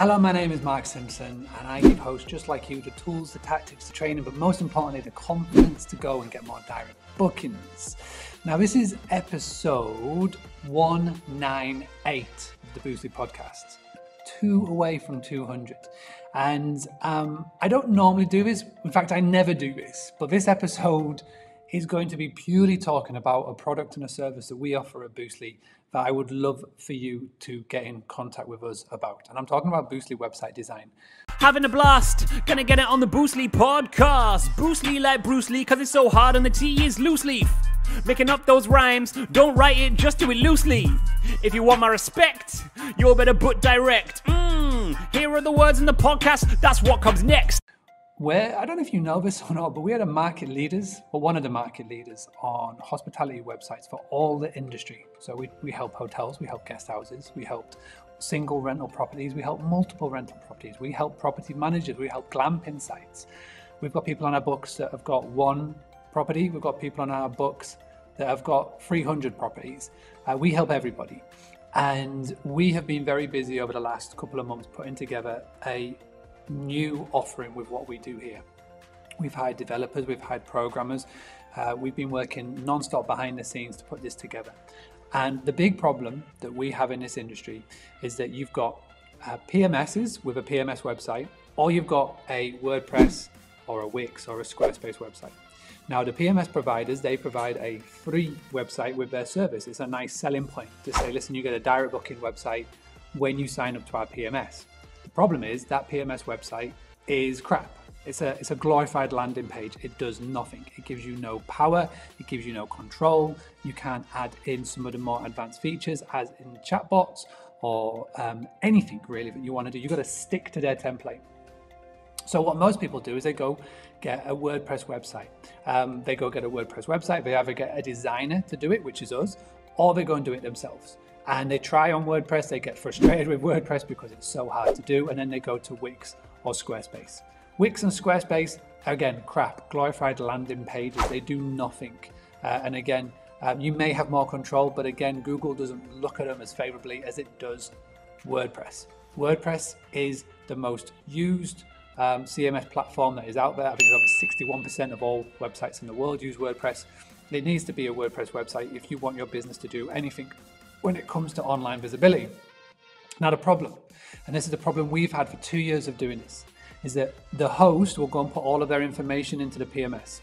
Hello, my name is Mark Simpson, and I give hosts just like you the tools, the tactics, the training, but most importantly, the confidence to go and get more direct bookings. Now, this is episode 198 of the Boostly podcast, 2 away from 200. And I don't normally do this. In fact, I never do this, but this episode is going to be purely talking about a product and a service that we offer at Boostly that I would love for you to get in contact with us about. And I'm talking about Boostly website design. Having a blast, gonna get it on the Boostly podcast. Boostly like Bruce Lee, cause it's so hard and the T is loose leaf. Making up those rhymes, don't write it, just do it loosely. If you want my respect, you better put direct. Here are the words in the podcast, that's what comes next. I don't know if you know this or not, but we are one of the market leaders on hospitality websites for all the industry. So we help hotels, we help guest houses, we help single rental properties, we help multiple rental properties, we help property managers, we help glamping sites. We've got people on our books that have got one property, we've got people on our books that have got 300 properties. We help everybody. And we have been very busy over the last couple of months putting together a new offering with what we do here. We've hired developers, we've hired programmers, we've been working non-stop behind the scenes to put this together. And the big problem that we have in this industry is that you've got PMSs with a PMS website, or you've got a WordPress or a Wix or a Squarespace website. Now, the PMS providers, they provide a free website with their service. It's a nice selling point to say, listen, you get a direct booking website when you sign up to our PMS. The problem is that PMS website is crap. It's a glorified landing page. It does nothing. It gives you no power. It gives you no control. You can't add in some of the more advanced features as in chatbots or anything really that you want to do. You've got to stick to their template. So what most people do is they go get a WordPress website. They go get a WordPress website. They either get a designer to do it, which is us, or they go and do it themselves. And they try on WordPress, they get frustrated with WordPress because it's so hard to do, and then they go to Wix or Squarespace. Wix and Squarespace, again, crap, glorified landing pages, they do nothing. And again, you may have more control, but again, Google doesn't look at them as favorably as it does WordPress. WordPress is the most used CMS platform that is out there. I think it's over 61% of all websites in the world use WordPress. It needs to be a WordPress website if you want your business to do anything when it comes to online visibility. Now the problem, and this is the problem we've had for 2 years of doing this, is that the host will go and put all of their information into the PMS.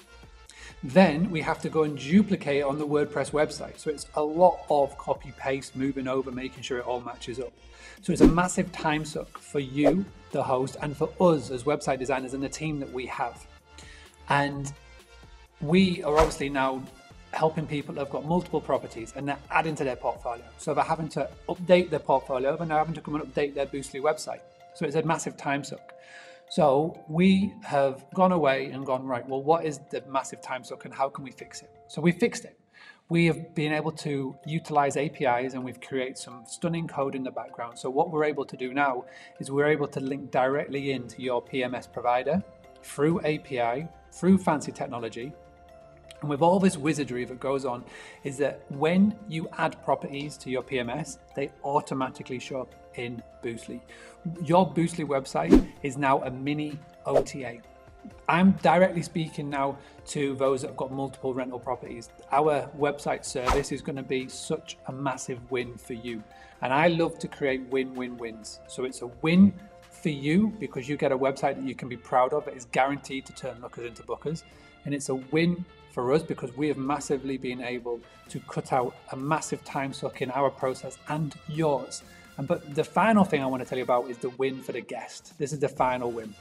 Then we have to go and duplicate it on the WordPress website. So it's a lot of copy paste, moving over, making sure it all matches up. So it's a massive time suck for you, the host, and for us as website designers and the team that we have. And we are obviously now helping people that have got multiple properties and they're adding to their portfolio. So they're having to update their portfolio, but now having to come and update their Boostly website. So it's a massive time suck. So we have gone away and gone, right, well, what is the massive time suck and how can we fix it? So we fixed it. We have been able to utilize APIs and we've created some stunning code in the background. So what we're able to do now is we're able to link directly into your PMS provider through API, through fancy technology. And with all this wizardry that goes on is that when you add properties to your PMS, they automatically show up in Boostly. Your Boostly website is now a mini OTA. I'm directly speaking now to those that have got multiple rental properties. Our website service is going to be such a massive win for you. And I love to create win-win-wins. So it's a win for you because you get a website that you can be proud of that is guaranteed to turn lookers into bookers. And it's a win for us because we have massively been able to cut out a massive time suck in our process and yours. But the final thing I want to tell you about is the win for the guest. This is the final win.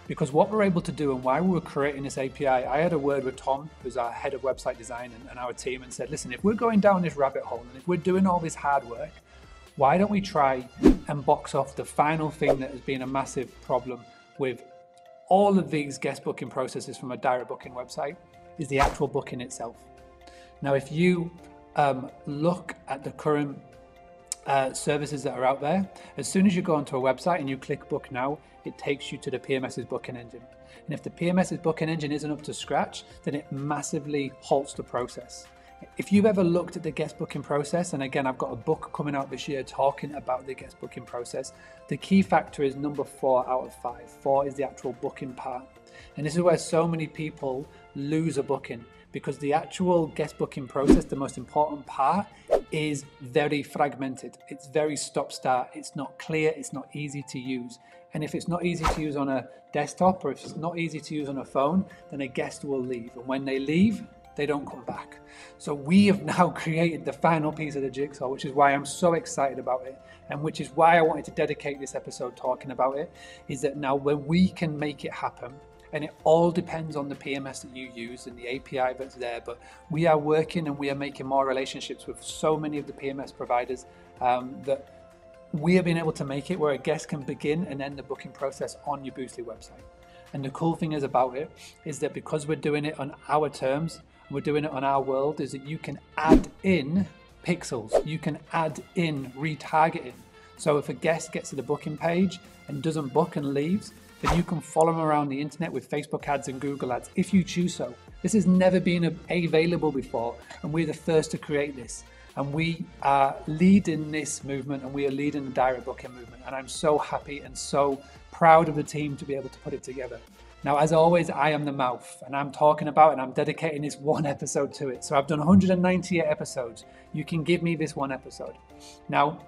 Because what we're able to do and why we were creating this API, I had a word with Tom, who's our head of website design and our team, and said, listen, if we're going down this rabbit hole and if we're doing all this hard work, why don't we try and box off the final thing that has been a massive problem with all of these guest booking processes from a direct booking website is the actual booking itself. Now, if you look at the current services that are out there, as soon as you go onto a website and you click book now, it takes you to the PMS's booking engine. And if the PMS's booking engine isn't up to scratch, then it massively halts the process. If you've ever looked at the guest booking process, and again, I've got a book coming out this year talking about the guest booking process, the key factor is number 4 out of 5. 4 is the actual booking part. And this is where so many people lose a booking, because the actual guest booking process, the most important part, is very fragmented. It's very stop-start. It's not clear. It's not easy to use. And if it's not easy to use on a desktop, or if it's not easy to use on a phone, then a guest will leave. And when they leave, they don't come back. So we have now created the final piece of the jigsaw, which is why I'm so excited about it, and which is why I wanted to dedicate this episode talking about it, is that now when we can make it happen, and it all depends on the PMS that you use and the API that's there, but we are working and we are making more relationships with so many of the PMS providers that we have been able to make it where a guest can begin and end the booking process on your Boostly website. And the cool thing is about it is that because we're doing it on our terms, we're doing it on our world, is that you can add in pixels, you can add in retargeting. So if a guest gets to the booking page and doesn't book and leaves, then you can follow them around the internet with Facebook ads and Google ads if you choose so. This has never been available before, and we're the first to create this. And we are leading this movement, and we are leading the direct booking movement. And I'm so happy and so proud of the team to be able to put it together. Now, as always, I am the mouth, and I'm talking about, and I'm dedicating this one episode to it. So I've done 198 episodes. You can give me this one episode. Now,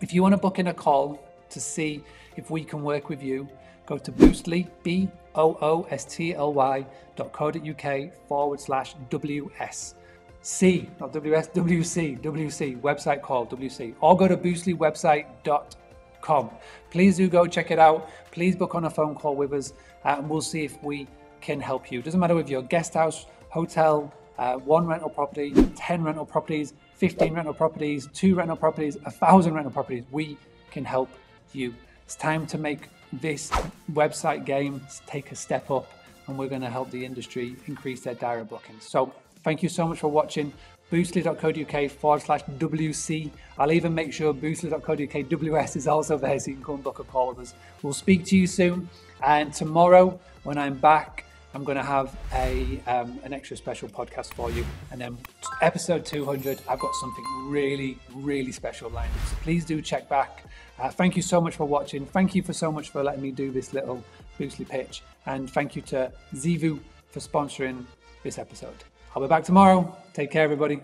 if you want to book in a call to see if we can work with you, go to Boostly, boostly.co.uk/WS. C, not WS, WC, website call, WC. Or go to boostlywebsite.com. Please do go check it out. Please book on a phone call with us, and we'll see if we can help you. Doesn't matter if you're a guest house, hotel, 1 rental property, 10 rental properties, 15 rental properties, 2 rental properties, 1,000 rental properties. We can help you. It's time to make this website game take a step up, and we're going to help the industry increase their direct bookings. So thank you so much for watching. Boostly.co.uk/WC. I'll even make sure Boostly.co.uk WS is also there so you can come and book a call with us. We'll speak to you soon. And tomorrow, when I'm back, I'm going to have an extra special podcast for you. And then episode 200, I've got something really, really special lined up. So please do check back. Thank you so much for watching. Thank you so much for letting me do this little Boostly pitch. And thank you to Zeevou for sponsoring this episode. I'll be back tomorrow. Take care, everybody.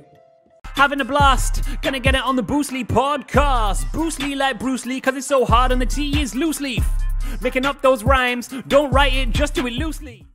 Having a blast, gonna get it on the Boostly podcast. Boostly like Bruce Lee, cause it's so hard and the T is loose leaf. Making up those rhymes, don't write it, just do it loosely.